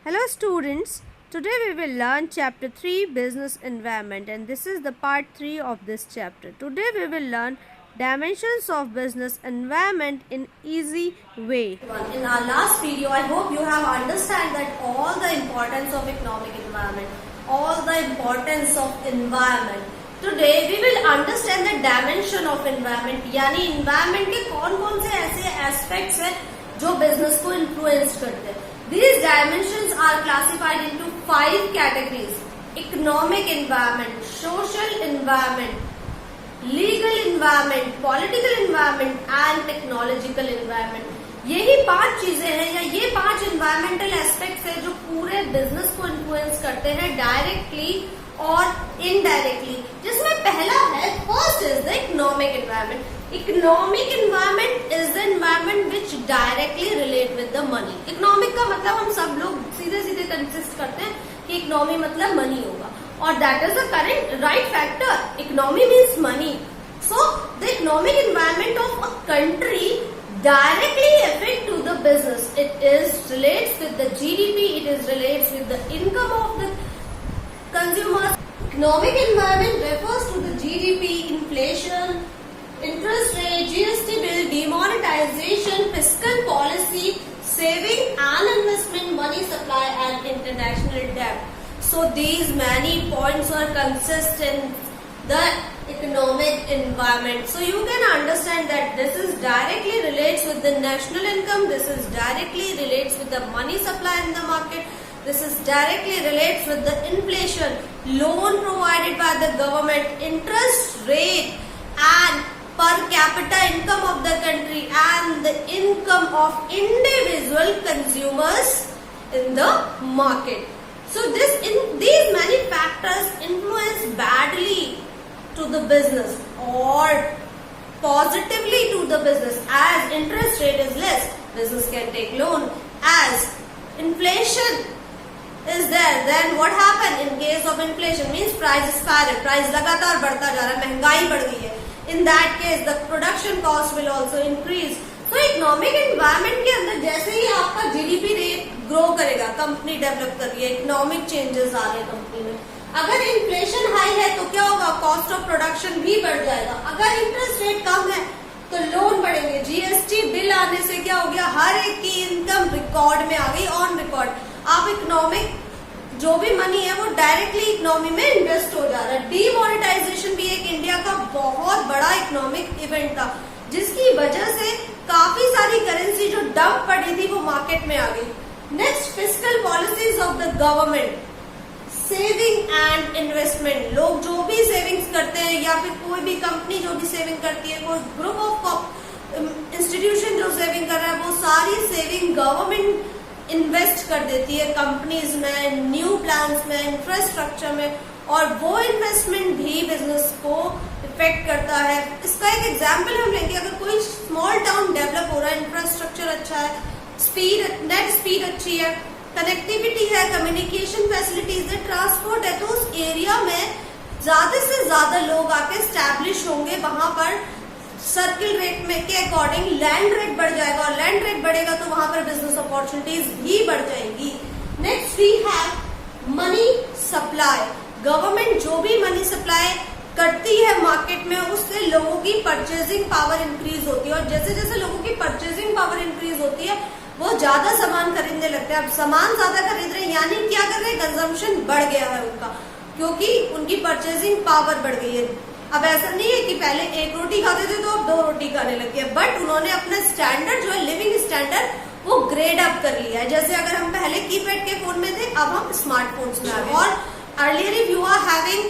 Hello students, today we will learn chapter 3 business environment and this is the part 3 of this chapter. Today we will learn dimensions of business environment in easy way. In our last video, I hope you have understand that all the importance of economic environment, all the importance of environment. Today we will understand the dimension of environment, यानी environment के कौन-कौन से ऐसे aspects हैं जो business को influence करते हैं. These dimensions are classified into 5 categories: economic environment, social environment, legal environment, political environment and technological environment. यही 5 चीजें हैं या ये 5 environmental aspects हैं जो पूरे business को influence करते हैं directly और indirectly. जिसमें पहला है first is the economic environment. Economic environment is the environment which directly relate with the money. Economic का मतलब हम सब लोग सीधे सीधे consist करते हैं कि economy मतलब money होगा और that is the correct right factor. Economy means money. So the economic environment of a country directly affect to the business. It is relates with the GDP. It is relates with the income of the consumers. Economic environment refers to the GDP, inflation, interest rate, GST bill, demonetization, fiscal policy, saving and investment, money supply and international debt. So these many points are consist in the economic environment. So you can understand that this is directly relates with the national income, this is directly relates with the money supply in the market, this is directly relates with the inflation, loan provided by the government, interest rate and per capita income of the country and the income of individual consumers in the market. So these many factors influence badly to the business or positively to the business. As interest rate is less, business can take loan. As inflation is there, then what happen in case of inflation means price spiral, price लगातार बढ़ता जा रहा है, महंगाई बढ़ गई है. In that case, the production cost will also increase. So economic environment के अंदर जैसे ही आपका GDP rate grow करेगा, कंपनी डेवलप कर रही है, इकोनॉमिक चेंजेस आ रहे हैं कंपनी में. अगर इन्फ्लेशन हाई है तो क्या होगा, कॉस्ट ऑफ प्रोडक्शन भी बढ़ जाएगा. अगर इंटरेस्ट रेट कम है तो लोन बढ़ेंगे. जीएसटी बिल आने से क्या हो गया, हर एक की इनकम रिकॉर्ड में आ गई, ऑन रिकॉर्ड. आप इकोनॉमिक जो भी मनी है वो डायरेक्टली इकोनॉमी में इन्वेस्ट हो जा रहा है. डीमोनेटाइजेशन भी एक इंडिया का बहुत बड़ा इकोनॉमिक इवेंट था जिसकी वजह से काफी सारी करेंसी जो डंप पड़ी थी वो मार्केट में आ गई. Next, fiscal policies of the government, saving and investment. लोग जो भी सेविंग्स करते हैं या फिर कोई भी कंपनी जो भी सेविंग करती है, कोई ग्रुप ऑफ इंस्टीट्यूशन जो सेविंग कर रहा है, वो सारी सेविंग गवर्नमेंट इन्वेस्ट कर देती है कंपनीज में, न्यू प्लान्स में, इंफ्रास्ट्रक्चर में, और वो इन्वेस्टमेंट भी बिजनेस को इफेक्ट करता है. इसका एक एग्जांपल हम लेंगे. अगर कोई स्मॉल टाउन डेवलप हो रहा है, इंफ्रास्ट्रक्चर अच्छा है, नेट स्पीड अच्छी है, कनेक्टिविटी है, कम्युनिकेशन फैसिलिटीज है, ट्रांसपोर्ट है, तो उस एरिया में ज्यादा से ज्यादा लोग आके स्टैब्लिश होंगे. वहां पर सर्किल रेट में के अकॉर्डिंग लैंड रेट बढ़ जाएगा और लैंड रेट बढ़ेगा तो वहां पर बिजनेस अपॉर्चुनिटीज भी बढ़ जाएंगी. Next we have money supply. Government जो भी मनी सप्लाई करती है मार्केट में, उससे लोगों की परचेजिंग पावर इंक्रीज होती है और जैसे जैसे लोगों की परचेजिंग पावर इंक्रीज होती है वो ज्यादा सामान खरीदने लगते हैं. अब सामान ज्यादा खरीद रहे हैं यानी क्या कर रहे हैं, कंजम्पशन बढ़ गया है उनका, क्योंकि उनकी परचेजिंग पावर बढ़ गई है. अब ऐसा नहीं है कि पहले एक रोटी खाते थे तो अब 2 रोटी खाने लगे, बट उन्होंने अपना स्टैंडर्ड जो है लिविंग स्टैंडर्ड वो ग्रेड अप कर लिया है. जैसे अगर हम पहले कीपैड के फोन में थे, अब हम स्मार्टफोन्स में आ गए. और earlier if you are having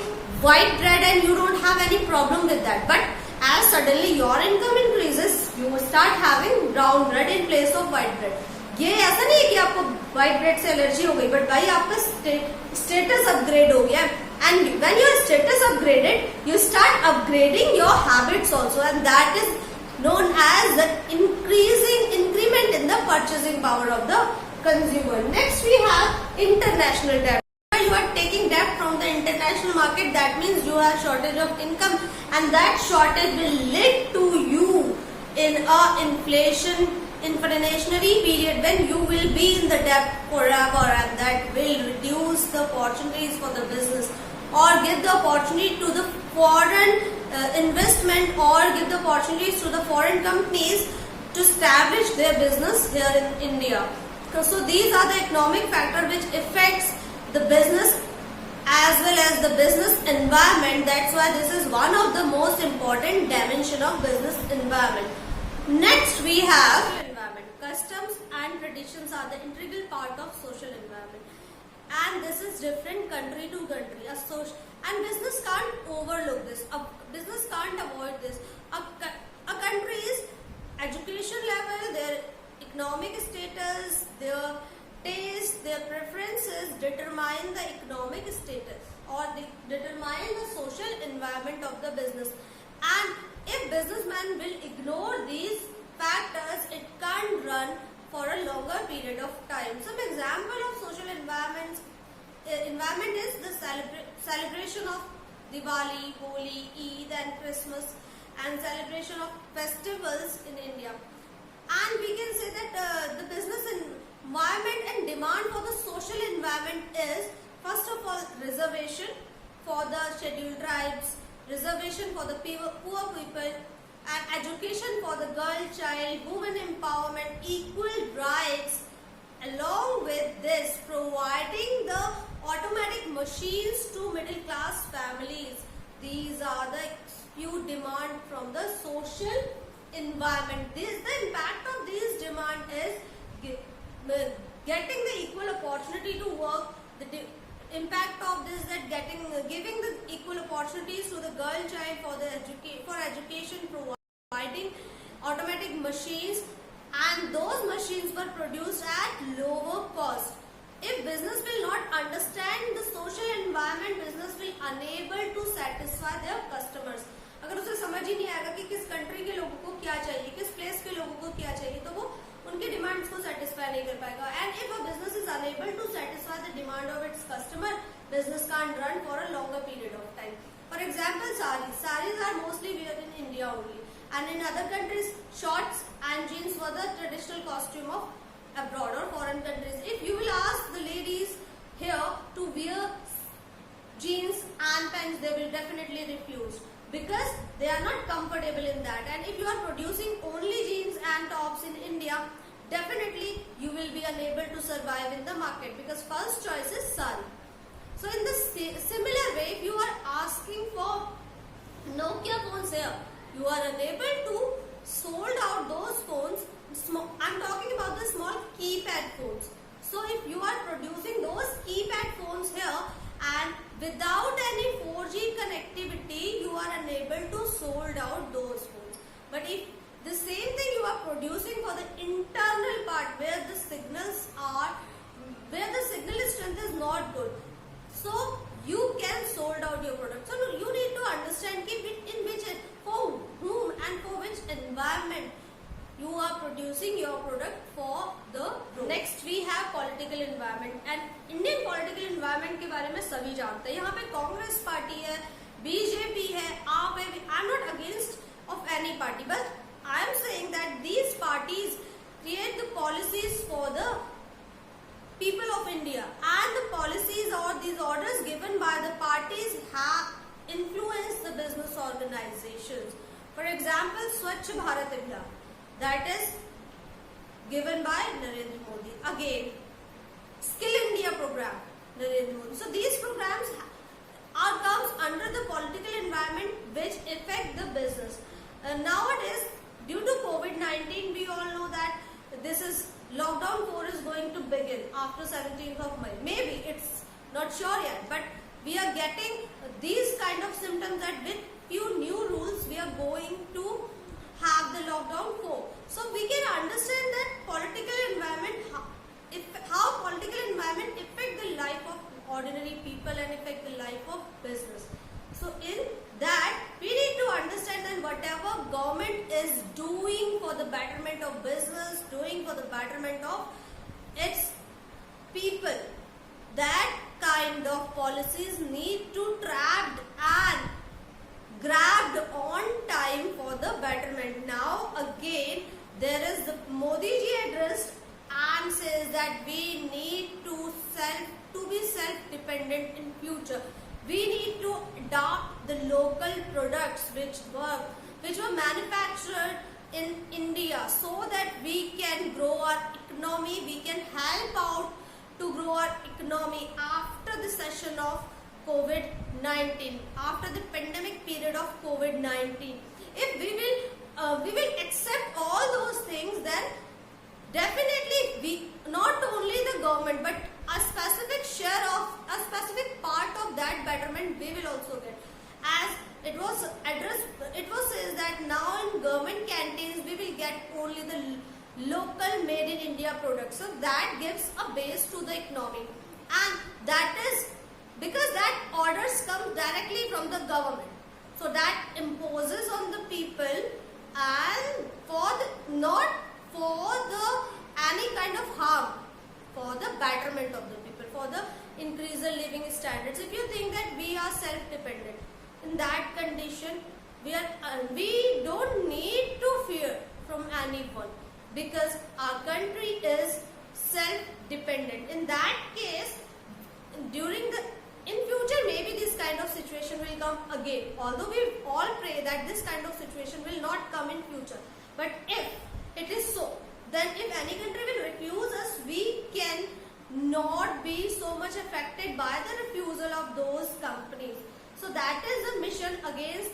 white bread and you don't have any problem with that, but as suddenly your income increases, you start having brown bread in place of white bread. ये ऐसा नहीं है कि आपको white bread से allergy हो गई, but भाई आपका स्टेटस अपग्रेड हो गया. And when your status upgraded, you start upgrading your habits also, and that is known as the increment in the purchasing power of the consumer. Next, we have international debt. You are taking debt from the international market, that means you have shortage of income, and that shortage will lead to you in a inflation inflationary period when you will be in the debt forever, and that will reduce the opportunities for the business or give the opportunity to the foreign investment, or give the opportunities to the foreign companies to establish their business here in India. So these are the economic factor which affects the business as well as the business environment. That's why this is one of the most important dimension of business environment. Next we have environment. Customs and traditions are the integral part of social environment, and this is different country to country. And business can't overlook this. A business can't avoid this. A country's education level, their economic status, their taste, their preferences determine the economic status, or they determine the social environment of the business. And if businessman will ignore these factors, it can't run for a longer period of time. Some example of social environment is the celebration of Diwali, Holi, Eid and Christmas, and celebration of festivals in India. And we can say that the business environment and demand for the social environment is, first of all, reservation for the scheduled tribes, reservation for the poor people, and education for the girl child, women empowerment, equal rights. Along with this, providing the automatic machines to middle class families. These are the few demand from the social environment. The impact of these demand is getting the equal opportunity to work. The impact of this, that giving the equal opportunities to the girl child for education, providing automatic machines, and those machines were produced at lower cost. If business will not understand the social environment, business will unable to satisfy their customers. अगर उसे समझ ही नहीं आएगा कि किस country के लोगों को क्या चाहिए, किस प्लेस के लोगों को क्या चाहिए, तो वो उनके डिमांड्स को सेटिस्फाई नहीं कर पाएगा. And if a business is unable to satisfy the demand of its customer, business can't run for a longer period of time. For example, saris. Saris are mostly worn in India only, and in other countries, shorts and jeans were the traditional costume of abroad or foreign countries. If you will ask the ladies here to wear jeans and pants, they will definitely refuse, because they are not comfortable in that. And if you are producing only jeans and tops in India, definitely you will be unable to survive in the market, because first choice is sari. So in the similar way, if you are asking for Nokia phones here, you are unable to sold out those phones. I'm talking about the small keypad phones. So if you are producing those keypad phones here, and without any 4G connectivity, you are unable to sold out those phones. But if the same thing you are producing for the internal part, where the signals are, where the signal strength is not good, so you can sold out your product. So you need to understand in which, for whom and for which environment you are producing your product for the growth. Next we have political environment, and Indian political environment के बारे में सभी जानते हैं. यहाँ पे Congress party है, BJP है, आप है. I'm not against of any party, but I am saying that these parties create the policies for the people of India, and the policies or these orders given by the parties have influenced the business organizations. For example, Swachh Bharat Abhiyan, that is given by Narendra Modi. Again, Skill India program, Narendra Modi. So these programs comes under the political environment which affect the business. Nowadays, due to COVID-19, we all know that this is lockdown 4 is going to begin after 17th of May. Maybe it's not sure yet, but we are getting these kind of symptoms that with few new rules we are going to have the lockdown 4. So we can understand that political environment, how political environment affect the life of ordinary people and affect the life of business. So in that, we need to understand that whatever government is doing for the betterment of business, doing for the betterment of its people, that kind of policies need to trapped and grabbed on time for the betterment. Now again, there is the Modi ji addressed and says that we need to be self-dependent in future. We need to adopt the local products which were manufactured in India, so that we can grow our economy. We can help out to grow our economy after the session of COVID-19, after the pandemic period of COVID-19. If we will accept all those things, then definitely we, not only the government, but a specific share of a specific part of that betterment we will also get. As it was addressed, it was says that now in government canteens we will get only the local made in India products. So that gives a base to the economy, and that is because that orders come directly from the government. So that imposes on the people, and not for the any kind of harm, for the betterment of the people, for the increase the living standards. If you think that we are self-dependent, in that condition we don't need to fear from anyone, because our country is self-dependent. In that case, in future maybe this kind of situation will come again, although we all pray that this kind of situation will not come in future. But if it is so, then if any country will refuse us, we can not be so much affected by the refusal of those companies. So that is the mission against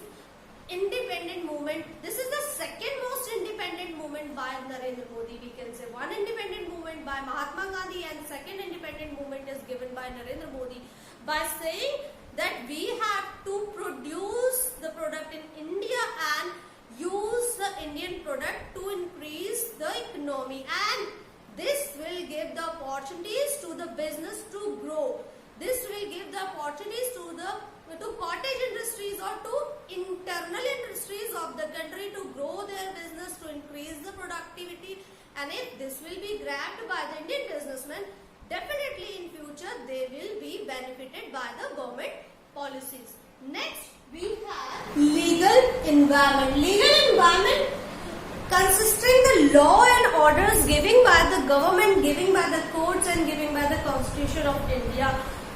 independent movement. This is the second most independent movement by Narendra Modi. We can say one independent movement by Mahatma Gandhi, and second independent movement is given by Narendra Modi, by saying that we have to produce the product in India and use the Indian product to increase the economy, and this will give the opportunities to the business to grow. This will give the opportunities to cottage industries or to internal industries of the country to grow their business, to increase the productivity. And if this will be grabbed by the Indian businessmen, definitely in future they will be benefited by the government policies. Next we have legal environment. Legal environment consisting the law and orders given by the government, given by the courts, and given by the Constitution of India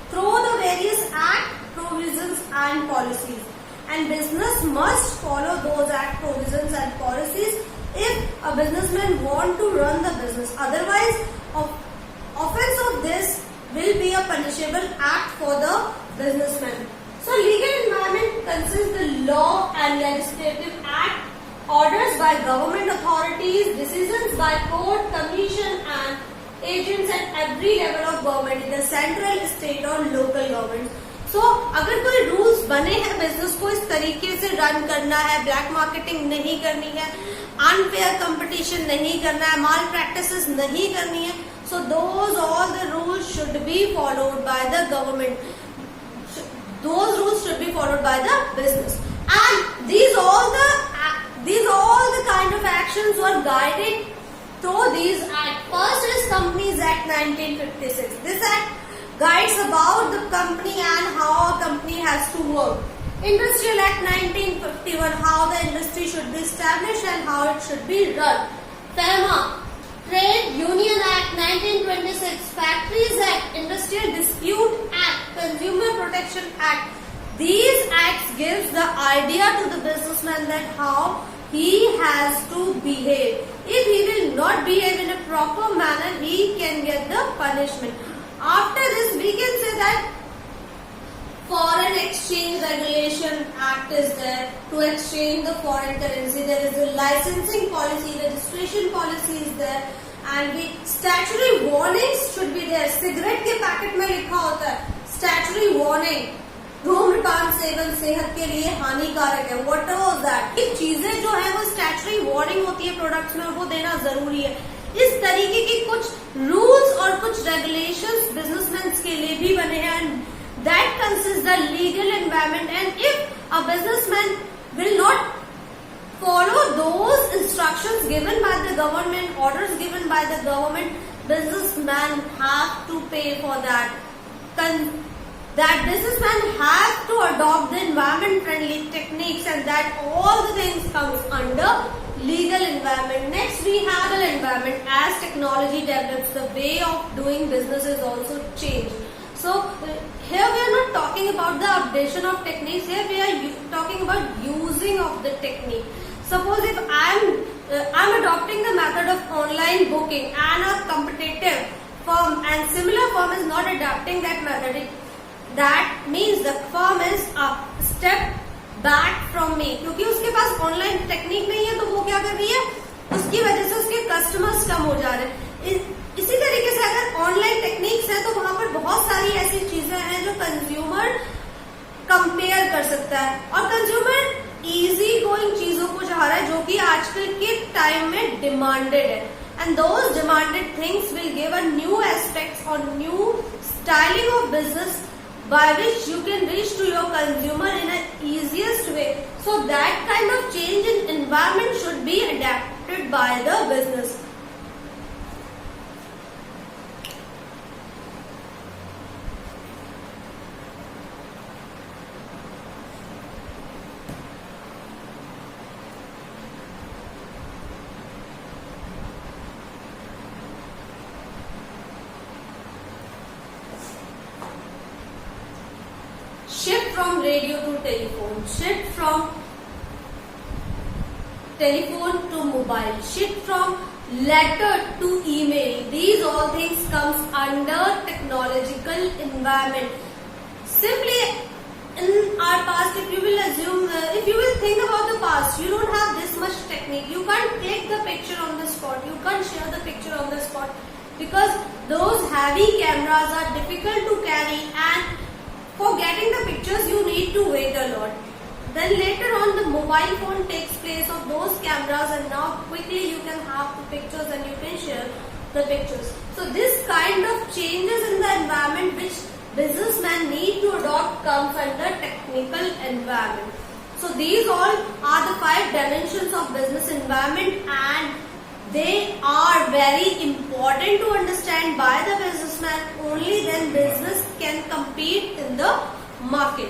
through the various act provisions and policies. And business must follow those act provisions and policies if a businessman want to run the business. Otherwise, offense of this will be a punishable act for the businessman. So legal environment consists the law and legislative act, orders by government authorities, decisions by court, commission and agents at every level of government, in the central, state or local government. So अगर कोई rules बने हैं business को इस तरीके से run करना है, ब्लैक मार्केटिंग नहीं करनी है, अनफेयर कंपटीशन नहीं करना है, माल प्रैक्टिसेस नहीं करनी है, so those all the rules should be followed by the government. Those rules should be followed by the business, and these all the kind of actions were guided through these acts. First is Companies Act 1956. This act guides about the company and how a company has to work. Industrial Act 1951, how the industry should be established and how it should be run. FEMA, Trade Union Act 1926, Factories Act, Industrial Dispute Act, Consumer Protection Act. These acts gives the idea to the businessman that how he has to behave. If he will not behave in a proper manner, he can get the punishment. After this, we can say that Foreign Exchange Regulation Act is there to exchange the foreign currency. There is a licensing policy, registration policy is there, and the statutory warnings should be there. Cigarette के packet में लिखा होता है statutory warning, धूम्रपान seven सेहत के लिए हानिकारक है. What was that? ये चीजें जो है वो statutory warning होती है प्रोडक्ट्स में, वो देना जरूरी है. इस तरीके की कुछ रूल्स और कुछ रेगुलेशंस बिजनेसमैन के लिए भी बने हैं, and that consists the legal environment. And if a businessman will not follow those instructions given by the government, orders given by the government, businessman have to pay for that. That businessman has to adopt the environment friendly techniques, and that all the things comes under legal environment. Next we have an environment. As technology develops, the way of doing business is also changed. So here we are not talking about the updation of techniques. Here we are talking about using of the technique. Suppose if I'm adopting the method of online booking and a competitive firm and similar firm is not adapting that method, that means the firm is a step back from me, क्योंकि उसके पास online technique नहीं है, तो वो क्या कर रही है, उसकी वजह से उसके कस्टमर्स कम हो जा रहे हैं. इसी तरीके से अगर ऑनलाइन टेक्निक्स है तो वहां पर बहुत सारी ऐसी चीजें हैं जो कंज्यूमर कंपेयर कर सकता है, और कंज्यूमर इजी गोइंग चीजों को चाह रहा है जो कि आजकल के टाइम में डिमांडेड है. And those demanded things will give a new aspects और new styling of business by which you can reach to your consumer in an easiest way. So that kind of change in environment should be adapted by the business. Shift from radio to telephone, shift from telephone to mobile, shift from letter to email. These all things comes under technological environment. Simply in our past, if you will assume, if you will think about the past, you don't have this much technique. You can't take the picture on the spot. You can't share the picture on the spot because those heavy cameras are difficult to carry, and for getting the pictures you need to wait a lot. Then later on the mobile phone takes place of those cameras, and now quickly you can have the pictures and you can share the pictures. So this kind of changes in the environment which businessmen need to adopt comes under technical environment. So these all are the 5 dimensions of business environment, and they are very important to understand by the businessman. Only then business can compete in the market.